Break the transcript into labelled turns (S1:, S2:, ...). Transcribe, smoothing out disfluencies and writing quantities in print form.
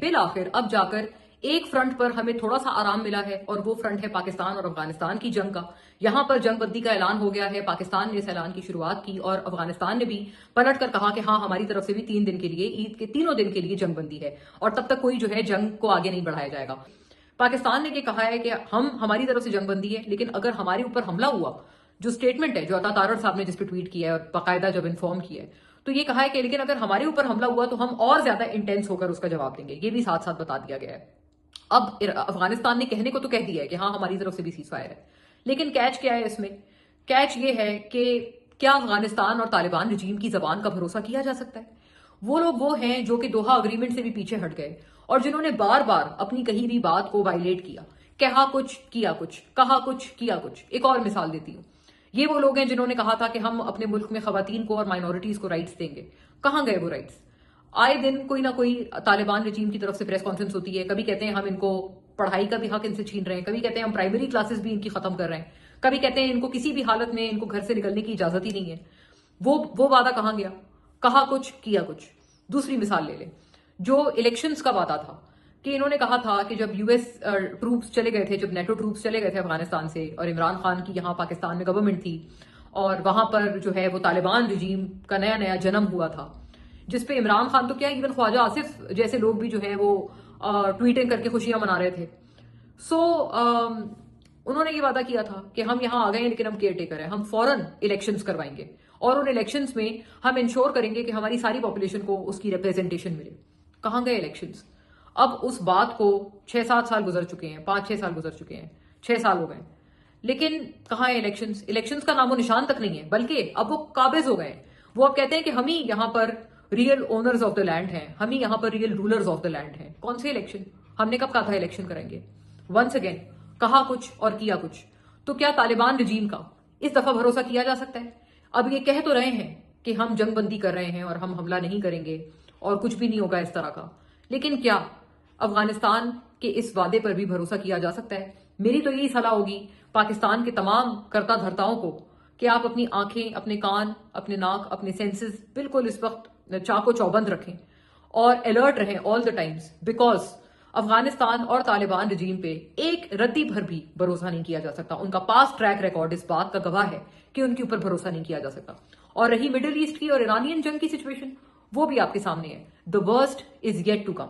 S1: بالآخر اب جا کر ایک فرنٹ پر ہمیں تھوڑا سا آرام ملا ہے اور وہ فرنٹ ہے پاکستان اور افغانستان کی جنگ کا. یہاں پر جنگ بندی کا اعلان ہو گیا ہے. پاکستان نے اس اعلان کی شروعات کی اور افغانستان نے بھی پلٹ کر کہا کہ ہاں ہماری طرف سے بھی 3 دن کے لیے عید کے 3 دن کے لیے جنگ بندی ہے اور تب تک کوئی جو ہے جنگ کو آگے نہیں بڑھایا جائے گا. پاکستان نے یہ کہا ہے کہ ہماری طرف سے جنگ بندی ہے لیکن اگر ہمارے اوپر حملہ ہوا، جو سٹیٹمنٹ ہے جو عطا تارڑ صاحب نے جس پہ ٹویٹ کیا ہے اور باقاعدہ جب انفارم کیا ہے تو یہ کہا ہے کہ لیکن اگر ہمارے اوپر حملہ ہوا تو ہم اور زیادہ انٹینس ہو کر اس کا جواب دیں گے. یہ بھی ساتھ ساتھ بتا دیا گیا ہے. اب افغانستان نے کہنے کو تو کہہ دیا ہے کہ ہاں ہماری طرف سے بھی سیز فائر ہے، لیکن کیچ کیا ہے اس میں؟ کیچ یہ ہے کہ کیا افغانستان اور طالبان رجیم کی زبان کا بھروسہ کیا جا سکتا ہے؟ وہ لوگ وہ ہیں جو کہ دوحہ اگریمنٹ سے بھی پیچھے ہٹ گئے اور جنہوں نے بار بار اپنی کہی ہوئی بات کو وائلیٹ کیا، کہا کچھ کیا کچھ، کہا کچھ کیا کچھ. ایک اور مثال دیتی ہوں. یہ وہ لوگ ہیں جنہوں نے کہا تھا کہ ہم اپنے ملک میں خواتین کو اور مائنورٹیز کو رائٹس دیں گے. کہاں گئے وہ رائٹس؟ آئے دن کوئی نہ کوئی طالبان رجیم کی طرف سے پریس کانفرنس ہوتی ہے. کبھی کہتے ہیں ہم ان کو پڑھائی کا بھی حق ان سے چھین رہے ہیں، کبھی کہتے ہیں ہم پرائمری کلاسز بھی ان کی ختم کر رہے ہیں، کبھی کہتے ہیں ان کو کسی بھی حالت میں ان کو گھر سے نکلنے کی اجازت ہی نہیں ہے. وہ وعدہ کہاں گیا؟ کہا کچھ کیا کچھ. دوسری مثال لے لیں، جو الیکشنز کا وعدہ تھا کہ انہوں نے کہا تھا کہ جب یو ایس ٹروپس چلے گئے تھے، جب نیٹو ٹروپس چلے گئے تھے افغانستان سے اور عمران خان کی یہاں پاکستان میں گورنمنٹ تھی اور وہاں پر جو ہے وہ طالبان رجیم کا نیا نیا جنم ہوا تھا، جس پہ عمران خان تو کیا ایون خواجہ آصف جیسے لوگ بھی جو ہے وہ ٹویٹنگ کر کے خوشیاں منا رہے تھے. انہوں نے یہ وعدہ کیا تھا کہ ہم یہاں آ گئے ہیں لیکن ہم کیئر ٹیکر ہیں، ہم فوراً الیکشنز کروائیں گے اور ان الیکشنز میں ہم انشور کریں گے کہ ہماری ساری پاپولیشن کو اس کی ریپرزنٹیشن ملے. کہاں گئے الیکشنز؟ اب اس بات کو 6-7 سال گزر چکے ہیں، 5-6 سال گزر چکے ہیں، 6 سال ہو گئے، لیکن کہاں ہے الیکشنز؟ الیکشنز کا نام و نشان تک نہیں ہے، بلکہ اب وہ قابض ہو گئے ہیں. وہ اب کہتے ہیں کہ ہم ہی یہاں پر real owners of the land ہیں، ہم ہی یہاں پر real rulers of the land ہیں. کون سے الیکشن؟ ہم نے کب کہا تھا الیکشن کریں گے؟ ونس اگین کہا کچھ اور کیا کچھ. تو کیا طالبان رجیم کا اس دفعہ بھروسہ کیا جا سکتا ہے؟ اب یہ کہہ تو رہے ہیں کہ ہم جنگ بندی کر رہے ہیں اور ہم حملہ نہیں کریں گے اور کچھ بھی نہیں ہوگا اس طرح کا، لیکن کیا افغانستان کے اس وعدے پر بھی بھروسہ کیا جا سکتا ہے؟ میری تو یہی صلاح ہوگی پاکستان کے تمام کرتا دھرتاؤں کو کہ آپ اپنی آنکھیں، اپنے کان، اپنے ناک، اپنے سینسز بالکل اس وقت چاق و چوبند رکھیں اور الرٹ رہیں آل دا ٹائمز، بیکاز افغانستان اور طالبان رجیم پہ ایک رتی بھر بھی بھروسہ نہیں کیا جا سکتا. ان کا پاس ٹریک ریکارڈ اس بات کا گواہ ہے کہ ان کے اوپر بھروسہ نہیں کیا جا سکتا. اور رہی مڈل ایسٹ کی اور ایرانین جنگ کی سچویشن، وہ بھی آپ کے سامنے ہے. The worst is yet to come.